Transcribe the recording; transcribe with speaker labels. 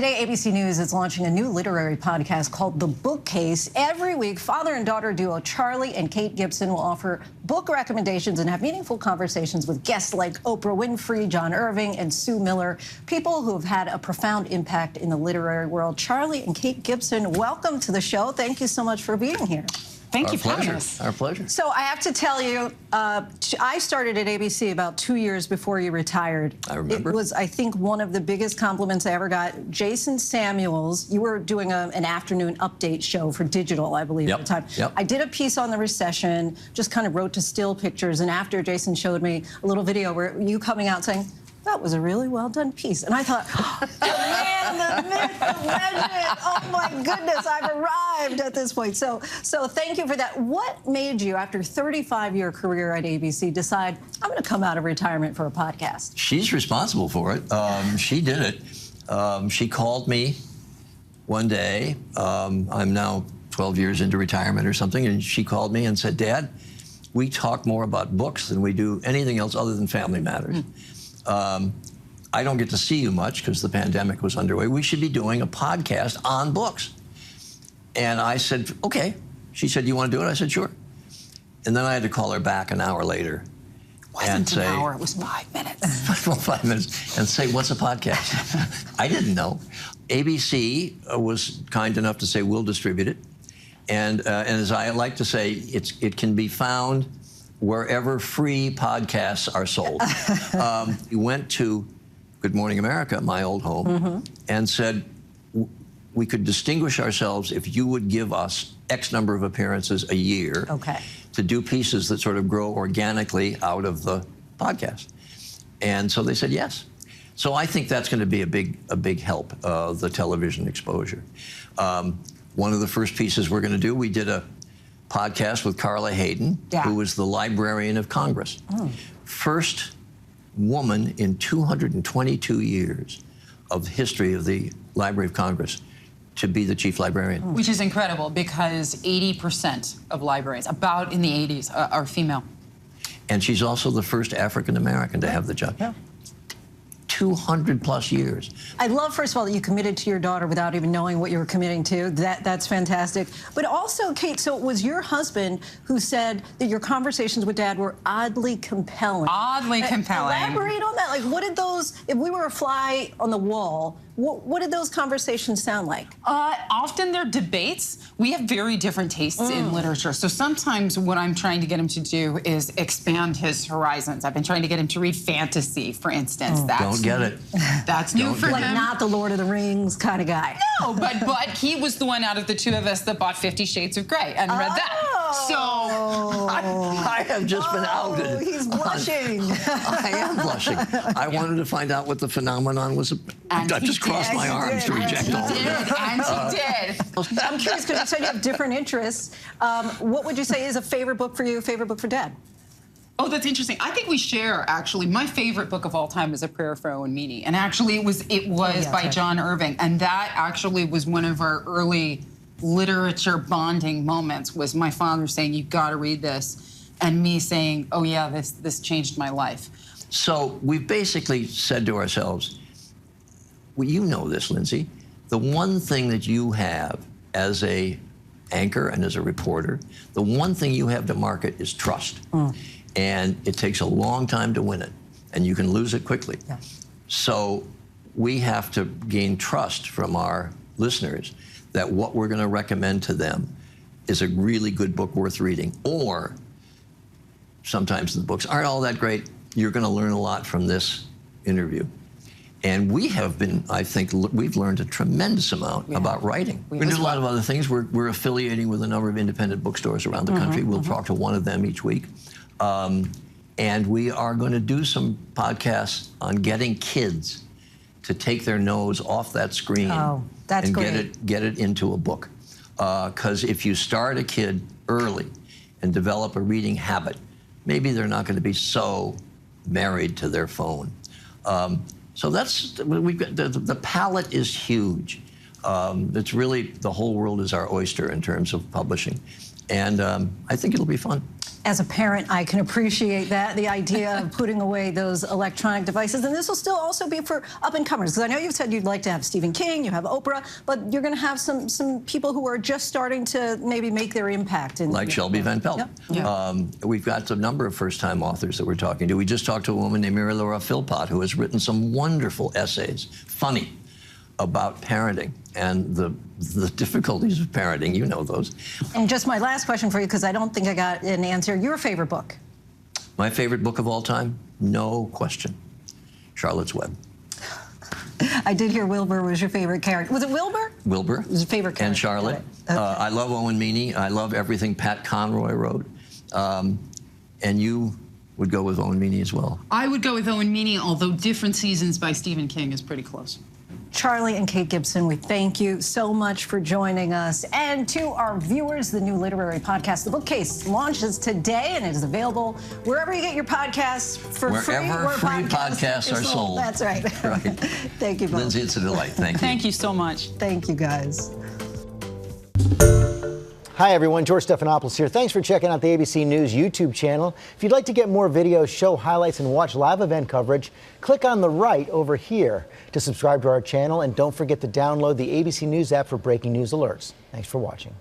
Speaker 1: Today, ABC News is launching a new literary podcast called The Bookcase. Every week, father and daughter duo Charlie and Kate Gibson will offer book recommendations and have meaningful conversations with guests like Oprah Winfrey, John Irving, and Sue Miller, people who have had a profound impact in the literary world. Charlie and Kate Gibson, welcome to the show. Thank you so much for being here.
Speaker 2: Thank you for having us.
Speaker 3: Our pleasure.
Speaker 1: So I have to tell you, I started at ABC about 2 years before you retired.
Speaker 3: I remember.
Speaker 1: It was, I think, one of the biggest compliments I ever got. Jason Samuels, you were doing an afternoon update show for digital, I believe, at the time.
Speaker 3: Yep.
Speaker 1: I did a piece on the recession, just kind of wrote to still pictures, and after Jason showed me a little video where you coming out saying, that was a really well-done piece. And I thought, oh, the man, the myth, the legend. Oh, my goodness, I've arrived at this point. So thank you for that. What made you, after a 35-year career at ABC, decide, I'm going to come out of retirement for a podcast?
Speaker 3: She's responsible for it. She did it. She called me one day. I'm now 12 years into retirement or something, and she called me and said, Dad, we talk more about books than we do anything else other than family matters. I don't get to see you much because the pandemic was underway. We should be doing a podcast on books. And I said, okay. She said, you want to do it? I said, sure. And then I had to call her back an hour later.
Speaker 1: It wasn't an hour, it was 5 minutes.
Speaker 3: Well, 5 minutes, and say, what's a podcast? I didn't know. ABC was kind enough to say, we'll distribute it. And as I like to say, it can be found wherever free podcasts are sold. We went to Good Morning America, my old home, and said, we could distinguish ourselves if you would give us X number of appearances a year to do pieces that sort of grow organically out of the podcast. And so they said yes. So I think that's going to be a big help, the television exposure. One of the first pieces we're going to do, we did a podcast with Carla Hayden, who was the Librarian of Congress. First woman in 222 years of history of the Library of Congress to be the chief librarian.
Speaker 2: Which is incredible because 80% of libraries, about in the 80s, are female.
Speaker 3: And she's also the first African American to have the job. 200 plus years.
Speaker 1: I love, first of all, that you committed to your daughter without even knowing what you were committing to. That's fantastic. But also, Kate, so it was your husband who said that your conversations with Dad were oddly compelling.
Speaker 2: Oddly compelling.
Speaker 1: Elaborate on that. Like, what did those, if we were a fly on the wall, what did those conversations sound like?
Speaker 2: Often they're debates. We have very different tastes in literature. So sometimes what I'm trying to get him to do is expand his horizons. I've been trying to get him to read fantasy, for instance.
Speaker 3: Don't get it.
Speaker 2: That's new for him.
Speaker 1: Like not the Lord of the Rings kind of guy.
Speaker 2: No, but he was the one out of the two of us that bought 50 Shades of Grey and read that. So
Speaker 3: I have just been outed.
Speaker 1: He's blushing.
Speaker 3: I am blushing. I wanted to find out what the phenomenon was. I just crossed my arms to reject all of it.
Speaker 2: And he did.
Speaker 1: I'm curious, because you said you have different interests. What would you say is a favorite book for you, favorite book for Dad?
Speaker 2: Oh, that's interesting. I think we share, actually. My favorite book of all time is A Prayer for Owen Meany. And actually, it was by John Irving. And that actually was one of our early literature bonding moments, was my father saying, you've got to read this, and me saying, oh, yeah, this changed my life.
Speaker 3: So we've basically said to ourselves, well, you know this, Linsey, the one thing that you have as a anchor and as a reporter, the one thing you have to market is trust. And it takes a long time to win it, and you can lose it quickly. So we have to gain trust from our listeners that what we're going to recommend to them is a really good book worth reading. Or sometimes the books aren't all that great. You're going to learn a lot from this interview. And we have been, I think, we've learned a tremendous amount about writing. We do a lot of other things. We're affiliating with a number of independent bookstores around the country. We'll talk to one of them each week. And we are going to do some podcasts on getting kids to take their nose off that screen and get it into a book. Because if you start a kid early and develop a reading habit, maybe they're not going to be so married to their phone. So that's, we've got, the palette is huge. It's really, the whole world is our oyster in terms of publishing. And I think it'll be fun.
Speaker 1: As a parent, I can appreciate that, the idea of putting away those electronic devices. And this will still also be for up-and-comers, because I know you've said you'd like to have Stephen King, you have Oprah, but you're going to have some people who are just starting to maybe make their impact.
Speaker 3: Like Shelby Van Pelt.
Speaker 1: Yep.
Speaker 2: Yeah.
Speaker 3: We've got a number of first-time authors that we're talking to. We just talked to a woman named Mary Laura Philpott, who has written some wonderful essays, funny, about parenting and the difficulties of parenting. You know those.
Speaker 1: And just my last question for you, because I don't think I got an answer. Your favorite book?
Speaker 3: My favorite book of all time? No question. Charlotte's Web.
Speaker 1: I did hear Wilbur was your favorite character. Was it Wilbur?
Speaker 3: Wilbur.
Speaker 1: Was your favorite character.
Speaker 3: And Charlotte.
Speaker 1: Okay.
Speaker 3: I love Owen Meany. I love everything Pat Conroy wrote. And you would go with Owen Meany as well.
Speaker 2: I would go with Owen Meany, although Different Seasons by Stephen King is pretty close.
Speaker 1: Charlie and Kate Gibson, we thank you so much for joining us. And to our viewers, the new literary podcast, The Bookcase, launches today, and it is available wherever you get your podcasts for free.
Speaker 3: Wherever free podcasts are sold.
Speaker 1: That's right.
Speaker 3: Right.
Speaker 1: Thank you both.
Speaker 3: Linsey, it's a delight. Thank you.
Speaker 2: Thank you so much.
Speaker 1: Thank you, guys.
Speaker 4: Hi, everyone. George Stephanopoulos here. Thanks for checking out the ABC News YouTube channel. If you'd like to get more videos, show highlights, and watch live event coverage, click on the right over here to subscribe to our channel. And don't forget to download the ABC News app for breaking news alerts. Thanks for watching.